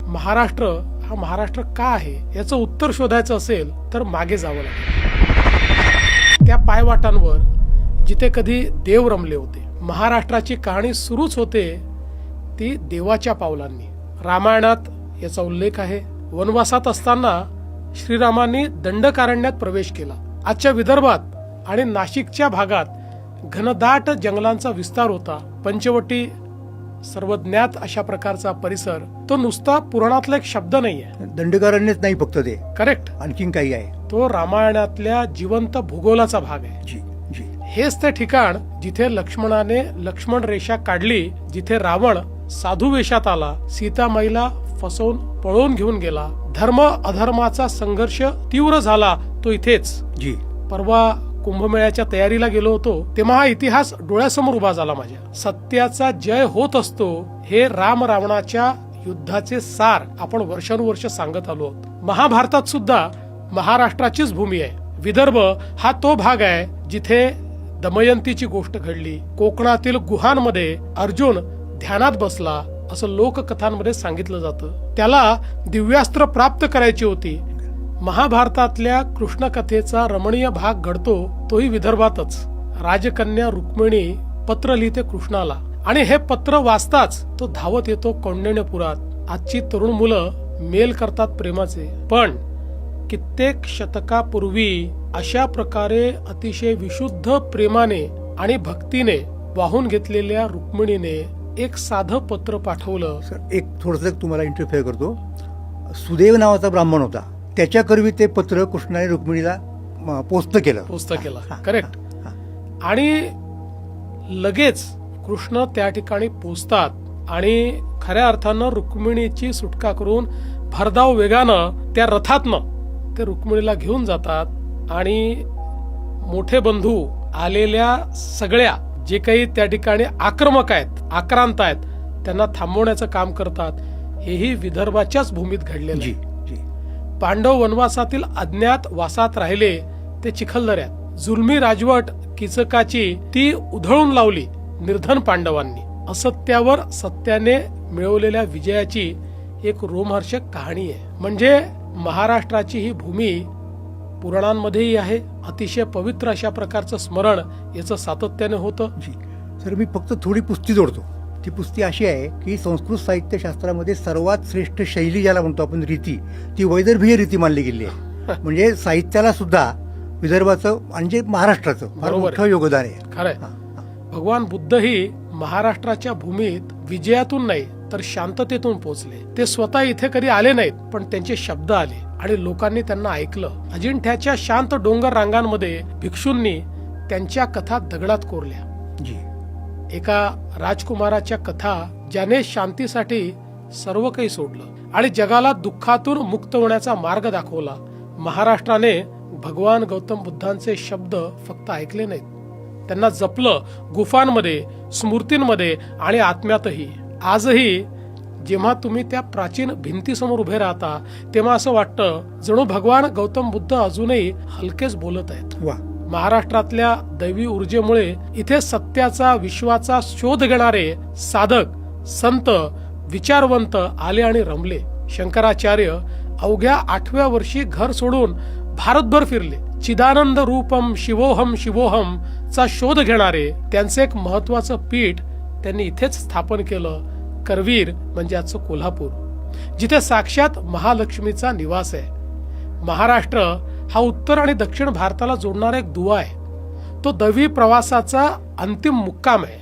महाराष्ट्र हा महाराष्ट्र का आहे याचं उत्तर शोधायचं असेल तर मागे जावं लागेल. त्या पायवाटांवर जिथे कधी देव रमले होते. महाराष्ट्राची कहाणी सुरूच होते ती देवाच्या पावलांनी. रामायणात याचा उल्लेख आहे. वनवासात असताना श्रीरामांनी दंडकारण्यात प्रवेश केला. आजच्या विदर्भात आणि नाशिकच्या भागात घनदाट जंगलांचा विस्तार होता. पंचवटी सर्वज्ञात अशा प्रकारचा परिसर. तो नुसता पुराणातला एक शब्द नाहीये. दंडकारण्यच नाही फक्त ते, करेक्ट, आणखीन काही आहे. तो रामायणातल्या जिवंत भूगोलाचा भाग आहे. जी जी. हेच ते ठिकाण जिथे लक्ष्मणाने लक्ष्मण रेषा काढली, जिथे रावण साधू वेशात आला, सीतामाईला फसवून पळून घेऊन गेला, धर्म अधर्माचा संघर्ष तीव्र झाला, तो इथेच. जी. परवा कुंभमेळ्याच्या तयारीला गेलो होतो तेव्हा हा इतिहास डोळ्यासमोर उभा झाला माझ्या. सत्याचा जय होत असतो हे राम रावणाच्या युद्धाचे सार आपण वर्षानुवर्ष सांगत आलो आहोत. महाभारतात सुद्धा महाराष्ट्राचीच भूमी आहे. विदर्भ हा तो भाग आहे जिथे दमयंतीची गोष्ट घडली. कोकणातील गुहांमध्ये अर्जुन ध्यानात बसला असं लोककथांमध्ये सांगितलं जातं. त्याला दिव्यास्त्र प्राप्त करायची होती. महाभारतातल्या कृष्णकथेचा रमणीय भाग घडतो तोही विदर्भातच. राजकन्या रुक्मिणी पत्र लिहिते कृष्णाला आणि हे पत्र वाचताच तो धावत येतो कौंडिण्यपुरात. आजची तरुण मुलं मेल करतात प्रेमाचे, पण कित्येक शतकापूर्वी अशा प्रकारे अतिशय विशुद्ध प्रेमाने आणि भक्तीने वाहून घेतलेल्या रुक्मिणीने एक साधं पत्र पाठवलं. सर, एक थोडंसं तुम्हाला इंटरफेअर करतो. सुदेव नावाचा ब्राह्मण होता. त्याच्याकरवी ते पत्र कृष्णाने रुक्मिणीला पोस्ट केलं. करेक्ट. आणि लगेच कृष्ण त्या ठिकाणी पोचतात आणि खऱ्या अर्थानं रुक्मिणीची सुटका करून भरधाव वेगानं त्या रथातनं ते रुक्मिणीला घेऊन जातात आणि मोठे बंधू आलेल्या सगळ्या जे काही त्या ठिकाणी आक्रमक आहेत, आक्रांत आहेत, त्यांना थांबवण्याचं काम करतात. हेही विदर्भाच्याच भूमीत घडलेलं आहे. पांडव वनवासातील अज्ञात वासात राहिले ते चिखलदऱ्यात. जुलमी राजवट किचकाची ती उधळून लावली निर्धन पांडवांनी. असत्यावर सत्याने मिळवलेल्या विजयाची एक रोमहर्षक कहाणी आहे. म्हणजे महाराष्ट्राची ही भूमी पुराणांमध्येही आहे. अतिशय पवित्र अशा प्रकारचं स्मरण याचं सातत्याने होतं. सर, मी फक्त थोडी पुस्ती जोडतो. ती पुस्ती अशी आहे की संस्कृत साहित्यशास्त्रामध्ये सर्वात श्रेष्ठ शैली ज्याला म्हणतो आपण, रीती, ती वैदर्भीय रीती मानली गेली आहे. म्हणजे साहित्याला सुद्धा विदर्भाचं म्हणजे महाराष्ट्राचं फार मोठं योगदान आहे. खरंय. भगवान बुद्धही महाराष्ट्राच्या भूमीत विजयातून नाही तर शांततेतून पोहोचले. ते स्वतः इथे कधी आले नाहीत, पण त्यांचे शब्द आले आणि लोकांनी त्यांना ऐकलं. अजिंठ्याच्या शांत डोंगर रांगांमध्ये भिक्षूंनी त्यांच्या कथा दगडात कोरल्या. एका राजकुमाराच्या कथा ज्याने शांतीसाठी सर्व काही सोडलं आणि जगाला दुःखातून मुक्त होण्याचा मार्ग दाखवला. महाराष्ट्राने भगवान गौतम बुद्धांचे शब्द फक्त ऐकले नाहीत, त्यांना जपलं. गुफांमध्ये, स्मृतींमध्ये आणि आत्म्यातही. आजही जेव्हा तुम्ही त्या प्राचीन भिंतीसमोर उभे राहता तेव्हा असं वाटतं जणू भगवान गौतम बुद्ध अजूनही हलकेच बोलत आहेत. महाराष्ट्रातल्या दैवी ऊर्जेमुळे इथे सत्याचा, विश्वाचा शोध घेणारे साधक, संत, विचारवंत आले आणि रमले. शंकराचार्य अवघ्या 8व्या वर्षी घर सोडून भारतभर फिरले. चिदानंद रूपम शिवोहम शिवोहम चा शोध घेणारे त्यांचे एक महत्वाचं पीठ त्यांनी इथेच स्थापन केलं. करवीर म्हणजे आजचं कोल्हापूर, जिथे साक्षात महालक्ष्मीचा निवास आहे. महाराष्ट्र हा उत्तर आणि दक्षिण भारताला जोडणारा एक दुवा आहे. तो दैवी प्रवासाचा अंतिम मुक्काम आहे.